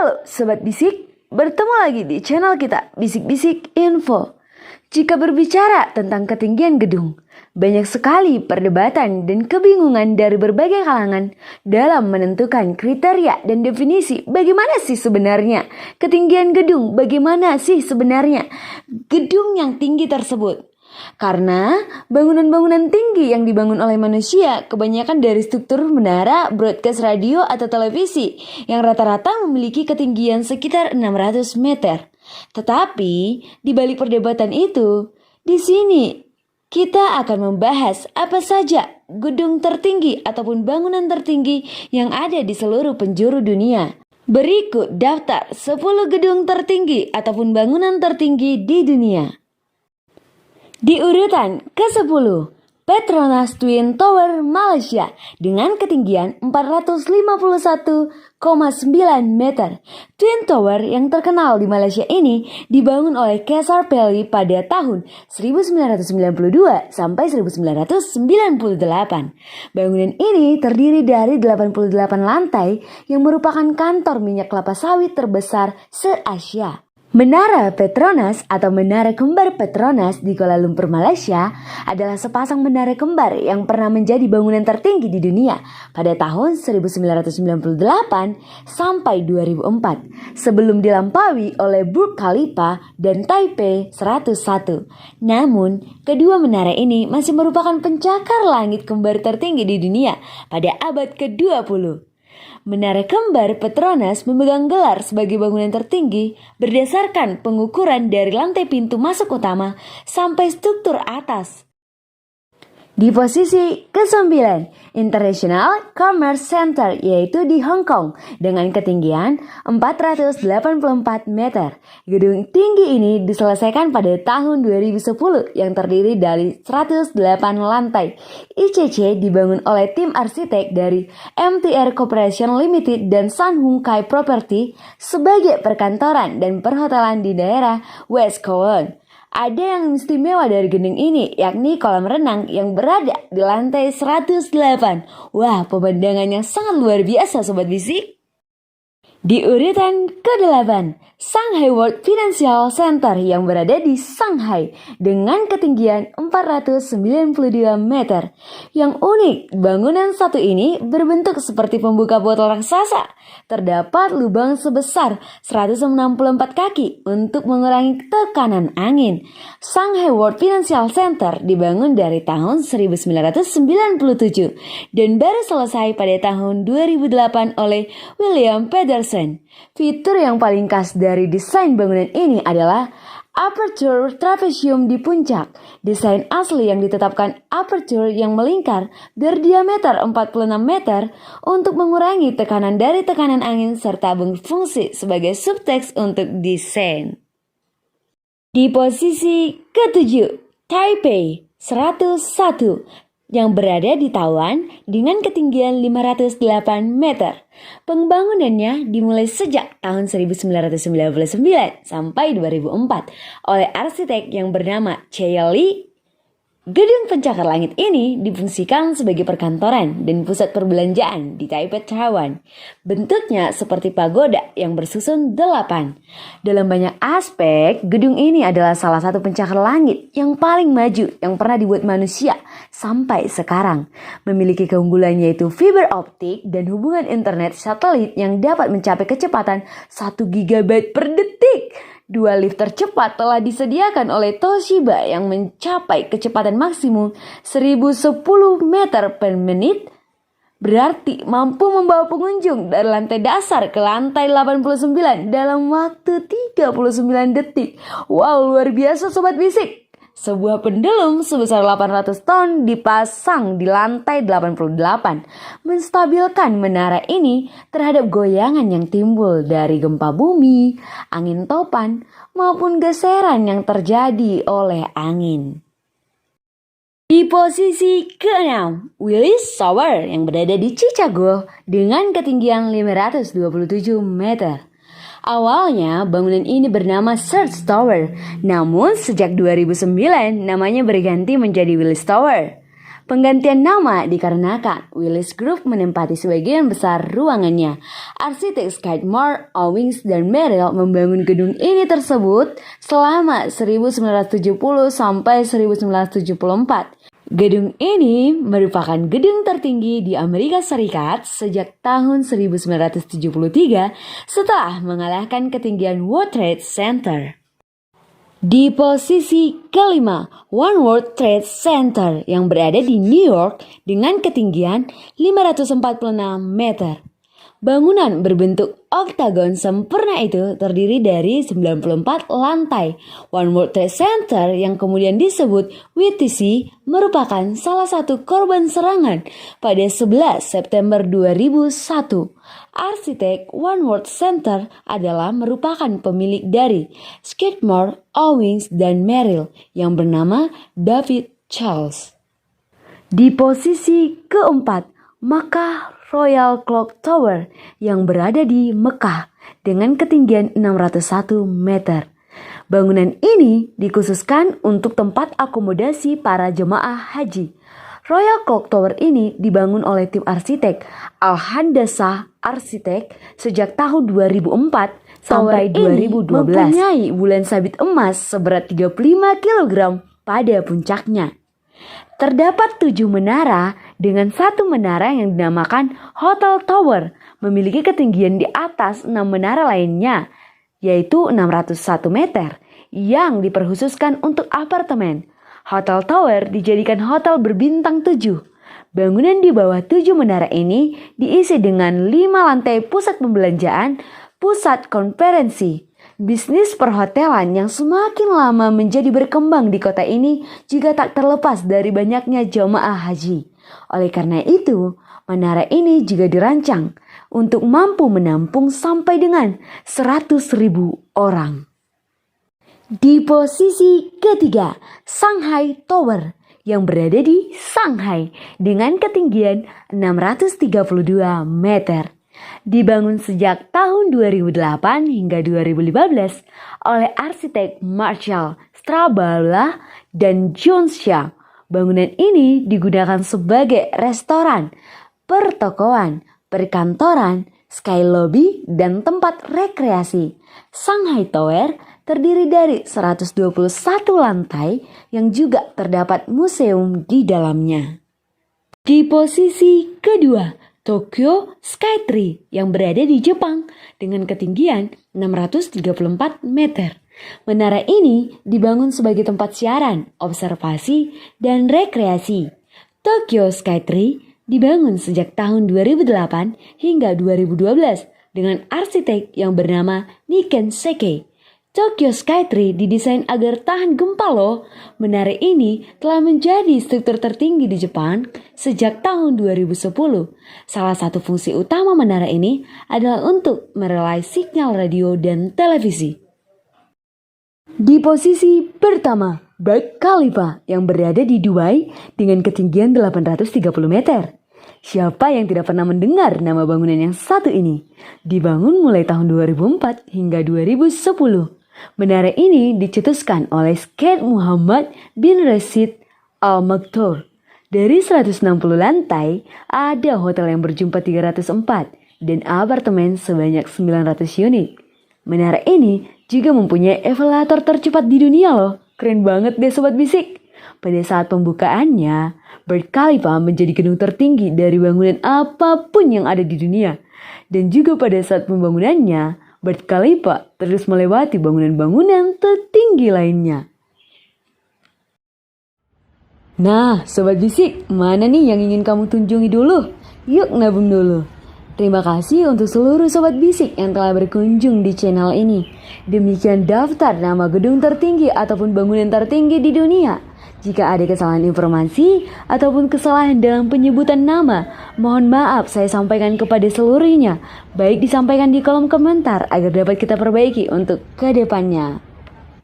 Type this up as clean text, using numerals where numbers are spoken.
Halo Sobat Bisik, bertemu lagi di channel kita Bisik-Bisik Info. Jika berbicara tentang ketinggian gedung, banyak sekali perdebatan dan kebingungan dari berbagai kalangan dalam menentukan kriteria dan definisi bagaimana sih sebenarnya ketinggian gedung, bagaimana sih sebenarnya gedung yang tinggi tersebut. Karena bangunan-bangunan tinggi yang dibangun oleh manusia kebanyakan dari struktur menara, broadcast radio atau televisi yang rata-rata memiliki ketinggian sekitar 600 meter. Tetapi di balik perdebatan itu, di sini kita akan membahas apa saja gedung tertinggi ataupun bangunan tertinggi yang ada di seluruh penjuru dunia. Berikut daftar 10 gedung tertinggi ataupun bangunan tertinggi di dunia. Di urutan ke-10, Petronas Twin Tower Malaysia dengan ketinggian 451,9 meter. Twin Tower yang terkenal di Malaysia ini dibangun oleh Kaisar Pelly pada tahun 1992 sampai 1998. Bangunan ini terdiri dari 88 lantai yang merupakan kantor minyak kelapa sawit terbesar se-Asia. Menara Petronas atau Menara Kembar Petronas di Kuala Lumpur, Malaysia adalah sepasang menara kembar yang pernah menjadi bangunan tertinggi di dunia pada tahun 1998 sampai 2004 sebelum dilampaui oleh Burj Khalifa dan Taipei 101. Namun, kedua menara ini masih merupakan pencakar langit kembar tertinggi di dunia pada abad ke-20. Menara Kembar Petronas memegang gelar sebagai bangunan tertinggi berdasarkan pengukuran dari lantai pintu masuk utama sampai struktur atas. Di posisi ke-9, International Commerce Center yaitu di Hong Kong dengan ketinggian 484 meter. Gedung tinggi ini diselesaikan pada tahun 2010 yang terdiri dari 108 lantai. ICC dibangun oleh tim arsitek dari MTR Corporation Limited dan Sun Hung Kai Property sebagai perkantoran dan perhotelan di daerah West Kowloon. Ada yang istimewa dari gedung ini, yakni kolam renang yang berada di lantai 108. Wah, pemandangannya sangat luar biasa Sobat Bisik. Di urutan ke-8, Shanghai World Financial Center yang berada di Shanghai dengan ketinggian 492 meter. Yang unik, bangunan satu ini berbentuk seperti pembuka botol raksasa. Terdapat lubang sebesar 164 kaki untuk mengurangi tekanan angin. Shanghai World Financial Center dibangun dari tahun 1997 dan baru selesai pada tahun 2008 oleh William Pedersen. Fitur yang paling khas dari desain bangunan ini adalah aperture trapesium di puncak. Desain asli yang ditetapkan aperture yang melingkar berdiameter 46 meter untuk mengurangi tekanan dari tekanan angin serta berfungsi sebagai subteks untuk desain. Di posisi ke-7, Taipei 101 yang berada di Taiwan dengan ketinggian 508 meter. Pembangunannya dimulai sejak tahun 1999 sampai 2004 oleh arsitek yang bernama Chia Li. Gedung pencakar langit ini difungsikan sebagai perkantoran dan pusat perbelanjaan di Taipei, Taiwan. Bentuknya seperti pagoda yang bersusun 8. Dalam banyak aspek, gedung ini adalah salah satu pencakar langit yang paling maju yang pernah dibuat manusia sampai sekarang. Memiliki keunggulan yaitu fiber optik dan hubungan internet satelit yang dapat mencapai kecepatan 1 GB per detik. 2 lift tercepat telah disediakan oleh Toshiba yang mencapai kecepatan maksimum 1010 meter per menit. Berarti mampu membawa pengunjung dari lantai dasar ke lantai 89 dalam waktu 39 detik. Wow, luar biasa Sobat Bisik. Sebuah pendulum sebesar 800 ton dipasang di lantai 88, menstabilkan menara ini terhadap goyangan yang timbul dari gempa bumi, angin topan, maupun geseran yang terjadi oleh angin. Di posisi ke-6, Willis Tower yang berada di Chicago dengan ketinggian 527 meter. Awalnya bangunan ini bernama Search Tower, namun sejak 2009 namanya berganti menjadi Willis Tower. Penggantian nama dikarenakan Willis Group menempati sebagian besar ruangannya. Arsitek Skidmore, Owings, dan Merrill membangun gedung ini tersebut selama 1970 sampai 1974. Gedung ini merupakan gedung tertinggi di Amerika Serikat sejak tahun 1973 setelah mengalahkan ketinggian World Trade Center. Di posisi kelima, One World Trade Center yang berada di New York dengan ketinggian 546 meter. Bangunan berbentuk oktagon sempurna itu terdiri dari 94 lantai. One World Trade Center yang kemudian disebut WTC merupakan salah satu korban serangan pada 11 September 2001. Arsitek One World Center adalah merupakan pemilik dari Skidmore, Owings, dan Merrill yang bernama David Charles. Di posisi keempat, Makkah Royal Clock Tower yang berada di Mekah dengan ketinggian 601 meter. Bangunan ini dikhususkan untuk tempat akomodasi para jemaah haji. Royal Clock Tower ini dibangun oleh tim arsitek Al-Handasah Arsitek sejak tahun 2004 sampai 2012. Mempunyai bulan sabit emas seberat 35 kg pada puncaknya. Terdapat 7 menara dengan satu menara yang dinamakan Hotel Tower memiliki ketinggian di atas 6 menara lainnya, yaitu 601 meter yang diperkhususkan untuk apartemen. Hotel Tower dijadikan hotel berbintang 7. Bangunan di bawah 7 menara ini diisi dengan 5 lantai pusat pembelanjaan, pusat konferensi, bisnis perhotelan yang semakin lama menjadi berkembang di kota ini juga tak terlepas dari banyaknya jemaah haji. Oleh karena itu, menara ini juga dirancang untuk mampu menampung sampai dengan 100.000 orang. Di posisi ketiga, Shanghai Tower yang berada di Shanghai dengan ketinggian 632 meter. Dibangun sejak tahun 2008 hingga 2015 oleh arsitek Marshall Strabala dan John Shaw. Bangunan ini digunakan sebagai restoran, pertokoan, perkantoran, sky lobby, dan tempat rekreasi. Shanghai Tower terdiri dari 121 lantai yang juga terdapat museum di dalamnya. Di posisi kedua, Tokyo Skytree yang berada di Jepang dengan ketinggian 634 meter. Menara ini dibangun sebagai tempat siaran, observasi, dan rekreasi. Tokyo Skytree dibangun sejak tahun 2008 hingga 2012 dengan arsitek yang bernama Niken Seikei. Tokyo Skytree didesain agar tahan gempa loh. Menara ini telah menjadi struktur tertinggi di Jepang sejak tahun 2010. Salah satu fungsi utama menara ini adalah untuk merelay sinyal radio dan televisi. Di posisi pertama, Burj Khalifa yang berada di Dubai dengan ketinggian 830 meter. Siapa yang tidak pernah mendengar nama bangunan yang satu ini? Dibangun mulai tahun 2004 hingga 2010. Menara ini dicetuskan oleh Sheikh Muhammad bin Rashid Al Maktoum. Dari 160 lantai, ada hotel yang berjumpa 304 dan apartemen sebanyak 900 unit. Menara ini juga mempunyai elevator tercepat di dunia loh. Keren banget deh Sobat Bisik. Pada saat pembukaannya, Burj Khalifa menjadi gedung tertinggi dari bangunan apapun yang ada di dunia. Dan juga pada saat pembangunannya, Burj Khalifa terus melewati bangunan-bangunan tertinggi lainnya. Nah, Sobat Bisik, mana nih yang ingin kamu kunjungi dulu? Yuk nabung dulu. Terima kasih untuk seluruh Sobat Bisik yang telah berkunjung di channel ini. Demikian daftar nama gedung tertinggi ataupun bangunan tertinggi di dunia. Jika ada kesalahan informasi ataupun kesalahan dalam penyebutan nama, mohon maaf saya sampaikan kepada seluruhnya. Baik disampaikan di kolom komentar agar dapat kita perbaiki untuk ke depannya.